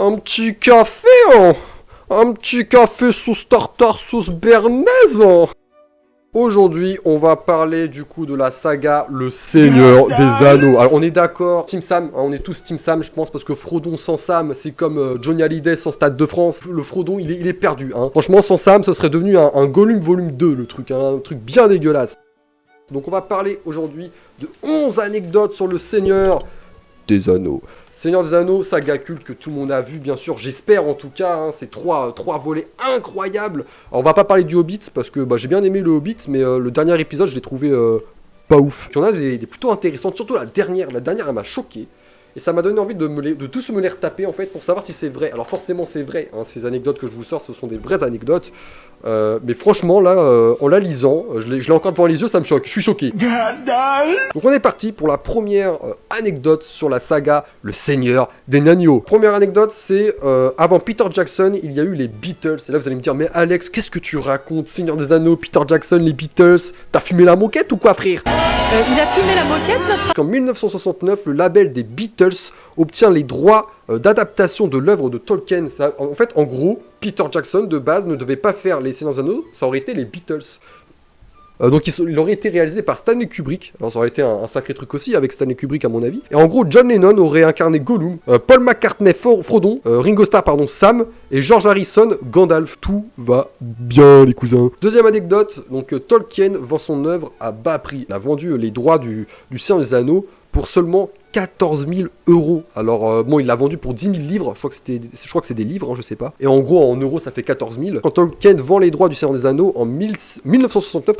Un petit café, hein. Un petit café sauce tartare, sauce bernaise, hein. Aujourd'hui, on va parler du coup de la saga Le Seigneur des Anneaux. Alors, on est d'accord, Team Sam, hein, on est tous Team Sam, je pense, parce que Frodon sans Sam, c'est comme Johnny Hallyday sans Stade de France. Le Frodon, il est perdu, hein. Franchement, sans Sam, ce serait devenu un Gollum volume 2, le truc, hein, un truc bien dégueulasse. Donc, on va parler aujourd'hui de 11 anecdotes sur Le Seigneur des Anneaux. Seigneur des Anneaux, saga culte que tout le monde a vu, bien sûr, j'espère en tout cas, hein, c'est trois volets incroyables. Alors on va pas parler du Hobbit, parce que j'ai bien aimé le Hobbit, mais le dernier épisode, je l'ai trouvé pas ouf. Il y en a des plutôt intéressantes, surtout la dernière elle m'a choqué. Et ça m'a donné envie de tous me les retaper en fait, pour savoir si c'est vrai. Alors forcément c'est vrai, hein, ces anecdotes que je vous sors, ce sont des vraies anecdotes. Mais franchement là, en la lisant, je l'ai encore devant les yeux, ça me choque, je suis choqué. Donc on est parti pour la première anecdote sur la saga Le Seigneur des Anneaux. Première anecdote, c'est avant Peter Jackson, il y a eu les Beatles. Et là vous allez me dire, mais Alex, qu'est-ce que tu racontes? Seigneur des Anneaux, Peter Jackson, les Beatles, t'as fumé la moquette ou quoi frère? Il a fumé la moquette notre... En 1969, le label des Beatles obtient les droits d'adaptation de l'œuvre de Tolkien. Ça, en fait, en gros, Peter Jackson, de base, ne devait pas faire les Seigneurs des Anneaux, ça aurait été les Beatles. Donc il aurait été réalisé par Stanley Kubrick. Alors ça aurait été un sacré truc aussi avec Stanley Kubrick à mon avis. Et en gros, John Lennon aurait incarné Gollum, Paul McCartney Frodon, Ringo Starr Sam, et George Harrison Gandalf. Tout va bien les cousins. Deuxième anecdote, donc Tolkien vend son œuvre à bas prix. Il a vendu les droits du Seigneur des Anneaux pour seulement 14 000 €. Alors bon, il l'a vendu pour 10 000 livres, je crois que c'est des livres, hein, je sais pas. Et en gros, en euros, ça fait 14 000. Quand Tolkien vend les droits du Seigneur des Anneaux en 1969,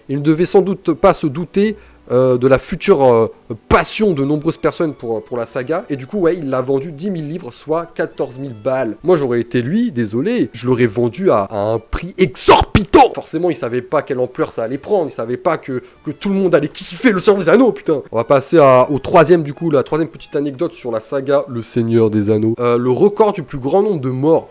il ne devait sans doute pas se douter de la future passion de nombreuses personnes pour la saga. Et du coup, ouais, il l'a vendu 10 000 livres, soit 14 000 balles. Moi, j'aurais été lui, désolé, je l'aurais vendu à un prix exorbitant. Forcément, il savait pas quelle ampleur ça allait prendre. Il savait pas que tout le monde allait kiffer le Seigneur des Anneaux, putain. On va passer au troisième, du coup, la troisième petite anecdote sur la saga Le Seigneur des Anneaux. Le record du plus grand nombre de morts,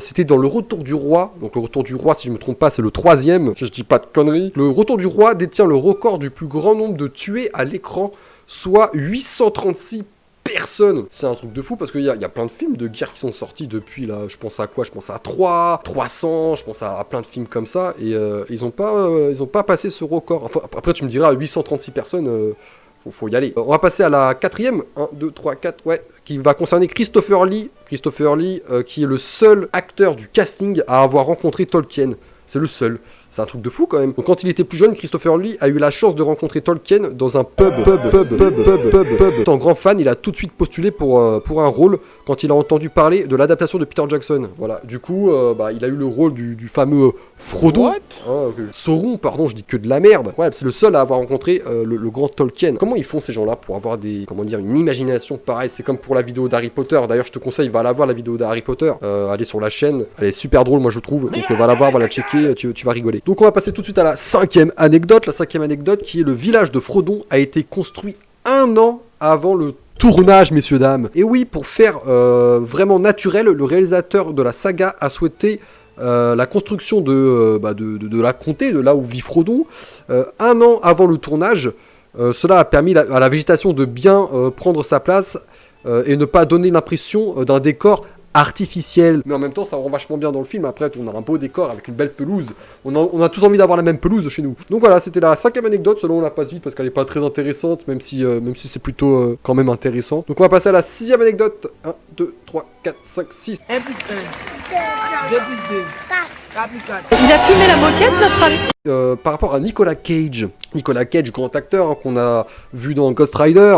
c'était dans Le Retour du Roi. Donc, Le Retour du Roi, si je me trompe pas, c'est le troisième, si je dis pas de conneries. Le Retour du Roi détient le record du plus grand nombre de tués à l'écran, soit 836 personnes. C'est un truc de fou parce qu'il y a plein de films de guerre qui sont sortis depuis là. Je pense à quoi? Je pense à 300, je pense à plein de films comme ça. Et ils ont pas passé ce record. Enfin, après, tu me diras, 836 personnes, faut y aller. On va passer à la quatrième. 1, 2, 3, 4, ouais. Qui va concerner Christopher Lee. Christopher Lee, qui est le seul acteur du casting à avoir rencontré Tolkien. C'est le seul. C'est un truc de fou quand même. Donc quand il était plus jeune, Christopher Lee a eu la chance de rencontrer Tolkien dans un pub. Étant grand fan, il a tout de suite postulé pour un rôle quand il a entendu parler de l'adaptation de Peter Jackson. Voilà. Du coup, il a eu le rôle du fameux Frodon. Sauron, pardon, je dis que de la merde. Ouais, c'est le seul à avoir rencontré le grand Tolkien. Comment ils font ces gens-là pour avoir une imagination pareille? C'est comme pour la vidéo d'Harry Potter. D'ailleurs, je te conseille, va la voir la vidéo d'Harry Potter. Allez sur la chaîne. Elle est super drôle, moi je trouve. Donc va la voir, va la checker, tu vas rigoler. Donc on va passer tout de suite à la cinquième anecdote. La cinquième anecdote qui est le village de Frodon a été construit 1 an avant le tournage, messieurs dames. Et oui, pour faire vraiment naturel, le réalisateur de la saga a souhaité la construction de la comté, de là où vit Frodon, 1 an avant le tournage. Cela a permis à la végétation de bien prendre sa place et ne pas donner l'impression d'un décor artificiel. Mais en même temps, ça rend vachement bien dans le film. Après, on a un beau décor avec une belle pelouse. On a tous envie d'avoir la même pelouse chez nous. Donc voilà, c'était la cinquième anecdote. Selon on la passe vite parce qu'elle est pas très intéressante, même si c'est plutôt quand même intéressant. Donc on va passer à la sixième anecdote. 1, 2, 3, 4, 5, 6. 1 plus 1. 2 plus 2. 4 plus 4. Il a fumé la moquette, notre ami. Par rapport à Nicolas Cage. Nicolas Cage, grand acteur, hein, qu'on a vu dans Ghost Rider,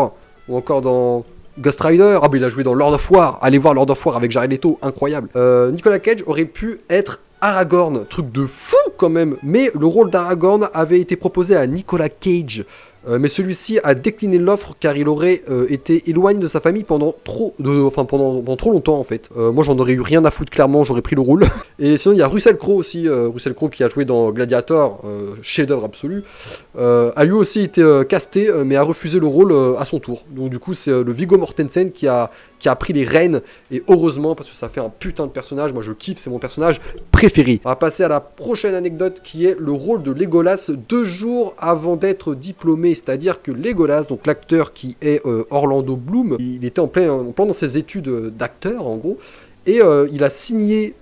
ou encore dans Ghost Rider. Il a joué dans Lord of War. Allez voir Lord of War avec Jared Leto, incroyable. Nicolas Cage aurait pu être Aragorn, truc de fou quand même. Mais le rôle d'Aragorn avait été proposé à Nicolas Cage. Mais celui-ci a décliné l'offre car il aurait été éloigné de sa famille pendant trop longtemps en fait. Moi j'en aurais eu rien à foutre clairement, j'aurais pris le rôle. Et sinon il y a Russell Crowe aussi, Russell Crowe qui a joué dans Gladiator, chef-d'œuvre absolu, a lui aussi été casté mais a refusé le rôle à son tour. Donc du coup c'est le Viggo Mortensen qui a pris les rênes, et heureusement parce que ça fait un putain de personnage, moi je kiffe, c'est mon personnage préféré. On va passer à la prochaine anecdote qui est le rôle de Legolas 2 jours avant d'être diplômé diplômé, c'est-à-dire que Legolas, donc l'acteur qui est Orlando Bloom, il était en plein dans ses études d'acteur en gros, et il a signé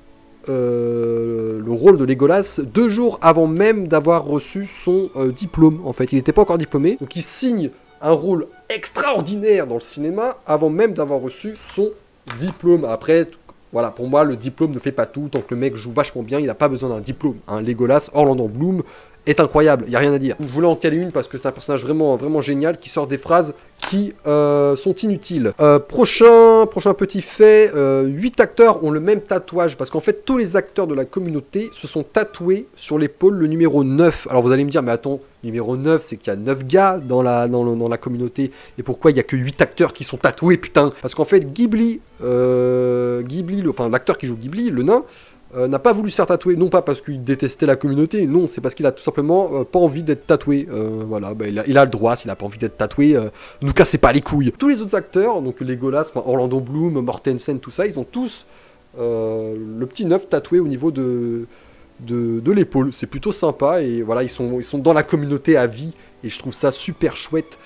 le rôle de Legolas 2 jours avant même d'avoir reçu son diplôme. En fait, il n'était pas encore diplômé, donc il signe un rôle extraordinaire dans le cinéma avant même d'avoir reçu son diplôme. Après, voilà, pour moi, le diplôme ne fait pas tout. Tant que le mec joue vachement bien, il n'a pas besoin d'un diplôme. Legolas, Orlando Bloom, est incroyable, il n'y a rien à dire. Je voulais en caler une parce que c'est un personnage vraiment génial qui sort des phrases qui sont inutiles. Prochain petit fait, 8 acteurs ont le même tatouage parce qu'en fait tous les acteurs de la communauté se sont tatoués sur l'épaule le numéro 9. Alors vous allez me dire, mais attends, numéro 9 c'est qu'il y a 9 gars dans la communauté et pourquoi il n'y a que 8 acteurs qui sont tatoués, putain? Parce qu'en fait Ghibli, l'acteur qui joue Ghibli, le nain, n'a pas voulu se faire tatouer, non pas parce qu'il détestait la communauté, non, c'est parce qu'il a tout simplement pas envie d'être tatoué. Voilà, il a le droit, s'il a pas envie d'être tatoué, nous cassez pas les couilles. Tous les autres acteurs, donc Legolas, Orlando Bloom, Mortensen, tout ça, ils ont tous le petit 9 tatoué au niveau de l'épaule. C'est plutôt sympa et voilà, ils sont dans la communauté à vie et je trouve ça super chouette.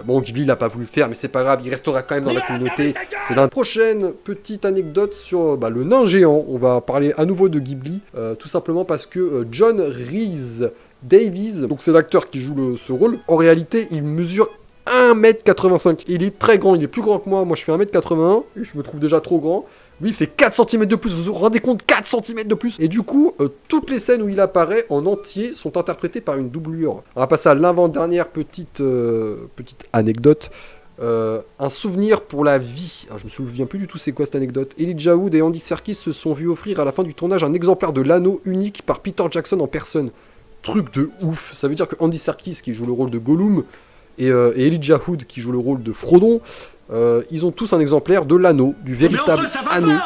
Bon, Ghibli il a pas voulu le faire, mais c'est pas grave, il restera quand même dans la communauté. C'est la prochaine petite anecdote sur le nain géant. On va parler à nouveau de Ghibli, tout simplement parce que John Rhys Davies, donc c'est l'acteur qui joue ce rôle, en réalité il mesure 1m85. Il est très grand, il est plus grand que moi. Moi je fais 1m81 et je me trouve déjà trop grand. Lui, il fait 4 cm de plus, vous vous rendez compte, 4 cm de plus. Et du coup, toutes les scènes où il apparaît en entier sont interprétées par une doublure. On va passer à l'avant-dernière petite anecdote. Un souvenir pour la vie. Alors, je me souviens plus du tout c'est quoi cette anecdote. Elijah Wood et Andy Serkis se sont vus offrir à la fin du tournage un exemplaire de l'anneau unique par Peter Jackson en personne. Truc de ouf. Ça veut dire que Andy Serkis, qui joue le rôle de Gollum, et Elijah Wood, qui joue le rôle de Frodon, ils ont tous un exemplaire de l'anneau, du véritable anneau.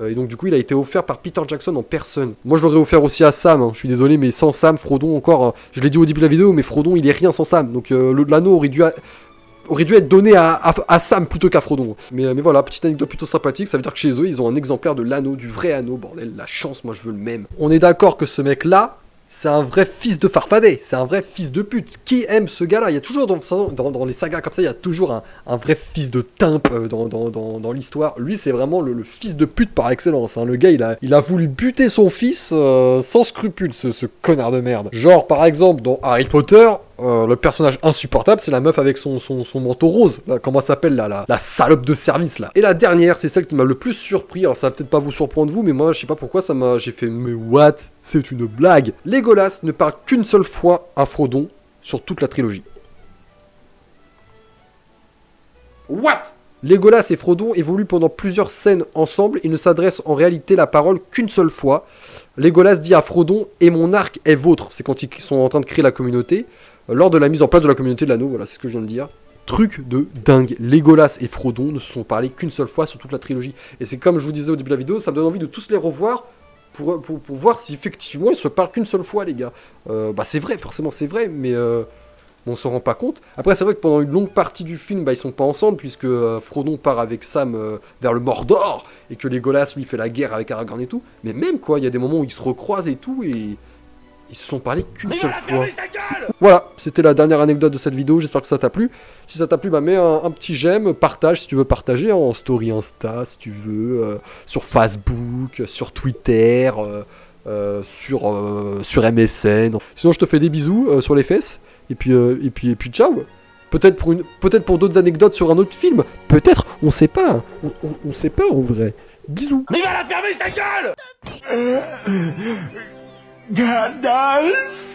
Et donc du coup il a été offert par Peter Jackson en personne. Moi je l'aurais offert aussi à Sam, hein. Je suis désolé, mais sans Sam, Frodon encore, je l'ai dit au début de la vidéo, mais Frodon il est rien sans Sam. Donc l'anneau aurait dû être donné à Sam plutôt qu'à Frodon. Mais voilà, petite anecdote plutôt sympathique, ça veut dire que chez eux ils ont un exemplaire de l'anneau, du vrai anneau, bordel, la chance, moi je veux le même. On est d'accord que ce mec là, c'est un vrai fils de farfadet, c'est un vrai fils de pute. Qui aime ce gars-là? Il y a toujours dans les sagas comme ça, il y a toujours un vrai fils de timpe dans l'histoire. Lui, c'est vraiment le fils de pute par excellence. Hein. Le gars, il a voulu buter son fils sans scrupule, ce connard de merde. Genre, par exemple, dans Harry Potter, le personnage insupportable, c'est la meuf avec son manteau rose. Là, comment ça s'appelle là, la salope de service là. Et la dernière, c'est celle qui m'a le plus surpris. Alors ça va peut-être pas vous surprendre vous, mais moi je sais pas pourquoi j'ai fait mais what? C'est une blague. Legolas ne parle qu'une seule fois à Frodon sur toute la trilogie. What? Legolas et Frodon évoluent pendant plusieurs scènes ensemble et ne s'adressent en réalité la parole qu'une seule fois. Legolas dit à Frodon « Et mon arc est vôtre ». C'est quand ils sont en train de créer la communauté. Lors de la mise en place de la communauté de l'anneau, voilà, c'est ce que je viens de dire. Truc de dingue. Legolas et Frodon ne se sont parlé qu'une seule fois sur toute la trilogie. Et c'est comme je vous disais au début de la vidéo, ça me donne envie de tous les revoir pour voir si effectivement ils se parlent qu'une seule fois, les gars. C'est vrai, forcément c'est vrai, mais on s'en rend pas compte. Après, c'est vrai que pendant une longue partie du film, ils sont pas ensemble, puisque Frodon part avec Sam vers le Mordor, et que Legolas, lui, fait la guerre avec Aragorn et tout. Mais même, quoi, il y a des moments où ils se recroisent et tout, et ils se sont parlé qu'une seule fois. Voilà, c'était la dernière anecdote de cette vidéo, j'espère que ça t'a plu. Si ça t'a plu, mets un petit j'aime, partage si tu veux partager, hein, en story Insta, si tu veux, sur Facebook, sur Twitter, sur MSN. Sinon, je te fais des bisous sur les fesses. Et puis ciao. Peut-être pour d'autres anecdotes sur un autre film. Peut-être, on sait pas. On sait pas en vrai. Bisous. Mais il va la fermer sa gueule. Gandalf.